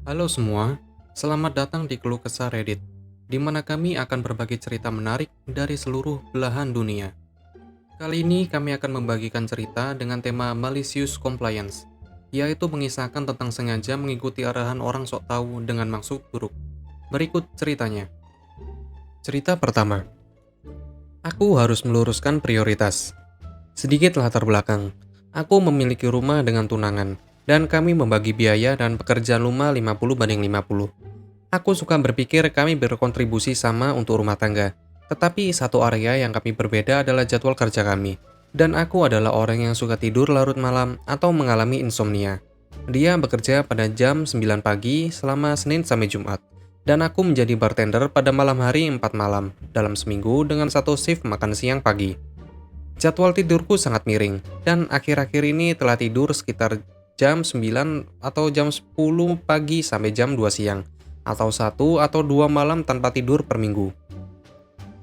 Halo semua, selamat datang di Keluh Kesah Reddit, di mana kami akan berbagi cerita menarik dari seluruh belahan dunia. Kali ini kami akan membagikan cerita dengan tema Malicious Compliance, yaitu mengisahkan tentang sengaja mengikuti arahan orang sok tahu dengan maksud buruk. Berikut ceritanya. Cerita pertama, aku harus meluruskan prioritas. Sedikit latar belakang, aku memiliki rumah dengan tunangan, dan kami membagi biaya dan pekerjaan rumah 50/50. Aku suka berpikir kami berkontribusi sama untuk rumah tangga, tetapi satu area yang kami berbeda adalah jadwal kerja kami. Dan aku adalah orang yang suka tidur larut malam atau mengalami insomnia. Dia bekerja pada jam 9 pagi selama Senin sampai Jumat. Dan aku menjadi bartender pada malam hari 4 malam dalam seminggu dengan satu shift makan siang pagi. Jadwal tidurku sangat miring, dan akhir-akhir ini telah tidur sekitar jam 9 atau jam 10 pagi sampai jam 2 siang, atau 1 atau 2 malam tanpa tidur per minggu.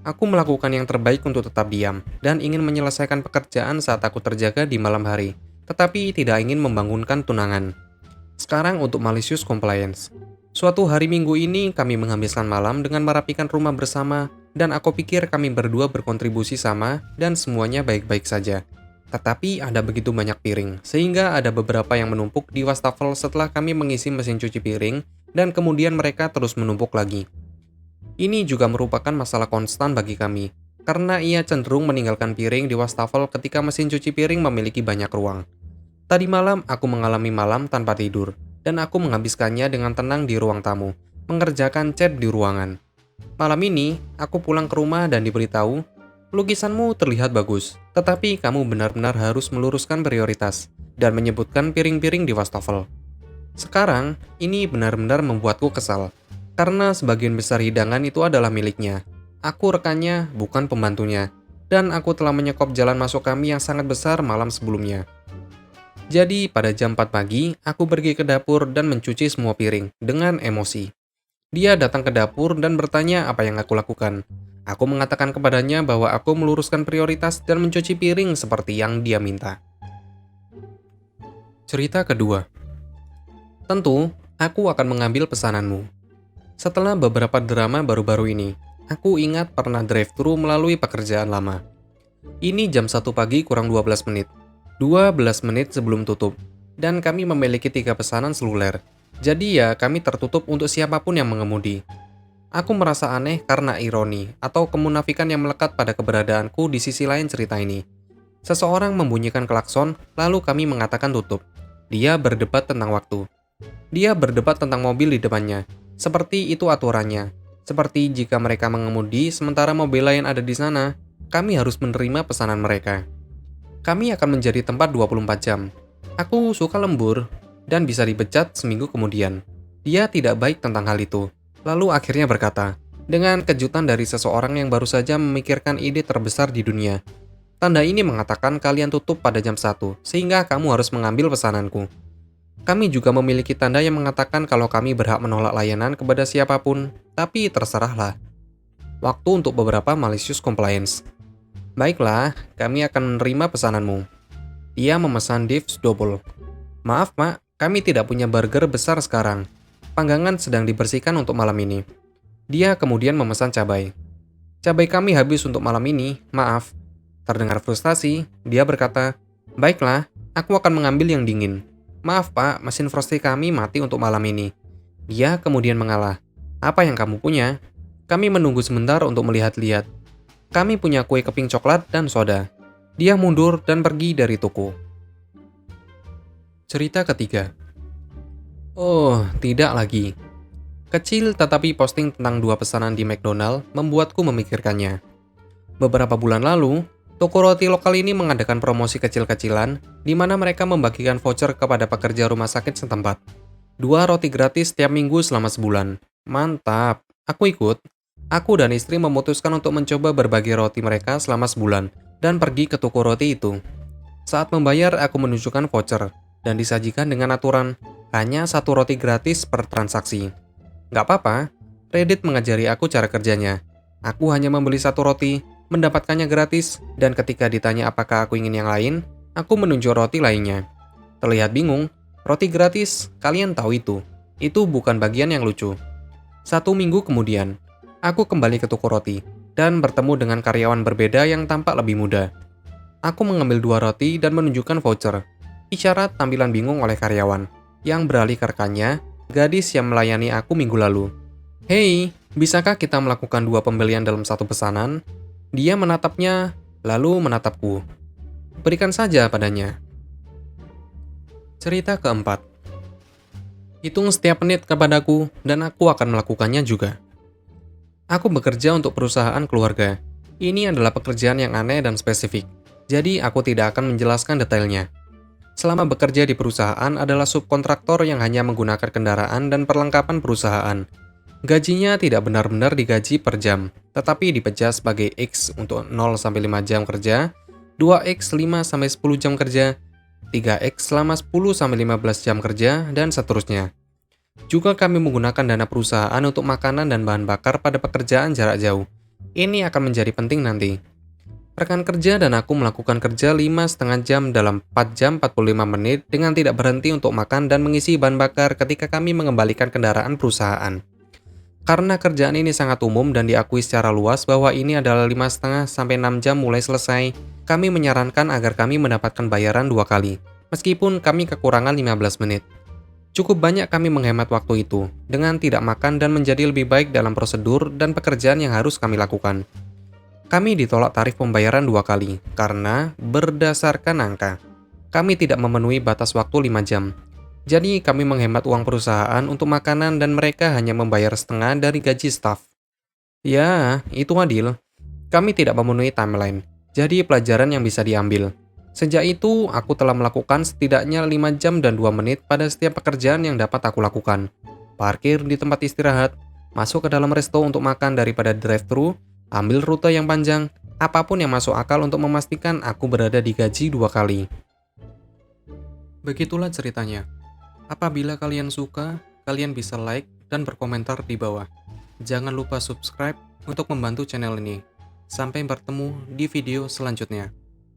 Aku melakukan yang terbaik untuk tetap diam, dan ingin menyelesaikan pekerjaan saat aku terjaga di malam hari, tetapi tidak ingin membangunkan tunangan. Sekarang untuk malicious compliance. Suatu hari Minggu ini kami menghabiskan malam dengan merapikan rumah bersama dan aku pikir kami berdua berkontribusi sama dan semuanya baik-baik saja. Tetapi ada begitu banyak piring, sehingga ada beberapa yang menumpuk di wastafel setelah kami mengisi mesin cuci piring dan kemudian mereka terus menumpuk lagi. Ini juga merupakan masalah konstan bagi kami, karena ia cenderung meninggalkan piring di wastafel ketika mesin cuci piring memiliki banyak ruang. Tadi malam aku mengalami malam tanpa tidur, dan aku menghabiskannya dengan tenang di ruang tamu, mengerjakan cat di ruangan. Malam ini, aku pulang ke rumah dan diberitahu, lukisanmu terlihat bagus, tetapi kamu benar-benar harus meluruskan prioritas, dan menyebutkan piring-piring di wastafel. Sekarang, ini benar-benar membuatku kesal, karena sebagian besar hidangan itu adalah miliknya. Aku rekannya, bukan pembantunya, dan aku telah menyekop jalan masuk kami yang sangat besar malam sebelumnya. Jadi, pada jam 4 pagi, aku pergi ke dapur dan mencuci semua piring dengan emosi. Dia datang ke dapur dan bertanya apa yang aku lakukan. Aku mengatakan kepadanya bahwa aku meluruskan prioritas dan mencuci piring seperti yang dia minta. Cerita kedua. Tentu, aku akan mengambil pesananmu. Setelah beberapa drama baru-baru ini, aku ingat pernah drive-thru melalui pekerjaan lama. Ini jam 1 pagi kurang 12 menit. 12 menit sebelum tutup. Dan kami memiliki 3 pesanan seluler. Jadi ya, kami tertutup untuk siapapun yang mengemudi. Aku merasa aneh karena ironi atau kemunafikan yang melekat pada keberadaanku di sisi lain cerita ini. Seseorang membunyikan klakson, lalu kami mengatakan tutup. Dia berdebat tentang waktu. Dia berdebat tentang mobil di depannya. Seperti itu aturannya. Seperti jika mereka mengemudi sementara mobil lain ada di sana, kami harus menerima pesanan mereka. Kami akan menjadi tempat 24 jam. Aku suka lembur, dan bisa dipecat seminggu kemudian. Dia tidak baik tentang hal itu. Lalu akhirnya berkata, dengan kejutan dari seseorang yang baru saja memikirkan ide terbesar di dunia. Tanda ini mengatakan kalian tutup pada jam 1, sehingga kamu harus mengambil pesananku. Kami juga memiliki tanda yang mengatakan kalau kami berhak menolak layanan kepada siapapun, tapi terserahlah. Waktu untuk beberapa malicious compliance. Baiklah, kami akan menerima pesananmu. Dia memesan Dave's Double. Maaf, Mak, kami tidak punya burger besar sekarang. Panggangan sedang dibersihkan untuk malam ini. Dia kemudian memesan cabai. Cabai kami habis untuk malam ini, maaf. Terdengar frustasi, dia berkata, baiklah, aku akan mengambil yang dingin. Maaf, Pak, mesin frosty kami mati untuk malam ini. Dia kemudian mengalah. Apa yang kamu punya? Kami menunggu sebentar untuk melihat-lihat. Kami punya kue keping coklat dan soda. Dia mundur dan pergi dari toko. Cerita ketiga. Oh, tidak lagi. Kecil tetapi posting tentang 2 pesanan di McDonald membuatku memikirkannya. Beberapa bulan lalu, toko roti lokal ini mengadakan promosi kecil-kecilan di mana mereka membagikan voucher kepada pekerja rumah sakit setempat. 2 roti gratis setiap minggu selama sebulan. Mantap, aku ikut. Aku dan istri memutuskan untuk mencoba berbagi roti mereka selama sebulan dan pergi ke toko roti itu. Saat membayar, aku menunjukkan voucher dan disajikan dengan aturan hanya 1 roti gratis per transaksi. Gak apa-apa, Reddit mengajari aku cara kerjanya. Aku hanya membeli 1 roti, mendapatkannya gratis, dan ketika ditanya apakah aku ingin yang lain, aku menunjuk roti lainnya. Terlihat bingung, roti gratis, kalian tahu itu. Itu bukan bagian yang lucu. 1 minggu kemudian, aku kembali ke toko roti dan bertemu dengan karyawan berbeda yang tampak lebih muda. Aku mengambil 2 roti dan menunjukkan voucher. Isyarat tampilan bingung oleh karyawan, yang beralih ke rekannya, gadis yang melayani aku minggu lalu. "Hei, bisakah kita melakukan 2 pembelian dalam satu pesanan?" Dia menatapnya, lalu menatapku. Berikan saja padanya. Cerita keempat. Hitung setiap menit kepadaku, dan aku akan melakukannya juga. Aku bekerja untuk perusahaan keluarga. Ini adalah pekerjaan yang aneh dan spesifik, jadi aku tidak akan menjelaskan detailnya. Selama bekerja di perusahaan adalah subkontraktor yang hanya menggunakan kendaraan dan perlengkapan perusahaan. Gajinya tidak benar-benar digaji per jam, tetapi dipecah sebagai X untuk 0-5 jam kerja, 2X 5-10 jam kerja, 3X selama 10-15 jam kerja, dan seterusnya. Juga kami menggunakan dana perusahaan untuk makanan dan bahan bakar pada pekerjaan jarak jauh. Ini akan menjadi penting nanti. Rekan kerja dan aku melakukan kerja 5,5 jam dalam 4 jam 45 menit dengan tidak berhenti untuk makan dan mengisi bahan bakar ketika kami mengembalikan kendaraan perusahaan. Karena kerjaan ini sangat umum dan diakui secara luas bahwa ini adalah 5,5-6 jam mulai selesai, kami menyarankan agar kami mendapatkan bayaran 2 kali, meskipun kami kekurangan 15 menit. Cukup banyak kami menghemat waktu itu, dengan tidak makan dan menjadi lebih baik dalam prosedur dan pekerjaan yang harus kami lakukan. Kami ditolak tarif pembayaran 2 kali, karena berdasarkan angka, kami tidak memenuhi batas waktu 5 jam. Jadi kami menghemat uang perusahaan untuk makanan dan mereka hanya membayar setengah dari gaji staf. Ya, itu adil. Kami tidak memenuhi timeline, jadi pelajaran yang bisa diambil. Sejak itu, aku telah melakukan setidaknya 5 jam dan 2 menit pada setiap pekerjaan yang dapat aku lakukan. Parkir di tempat istirahat, masuk ke dalam resto untuk makan daripada drive-thru, ambil rute yang panjang, apapun yang masuk akal untuk memastikan aku berada di gaji 2 kali. Begitulah ceritanya. Apabila kalian suka, kalian bisa like dan berkomentar di bawah. Jangan lupa subscribe untuk membantu channel ini. Sampai bertemu di video selanjutnya.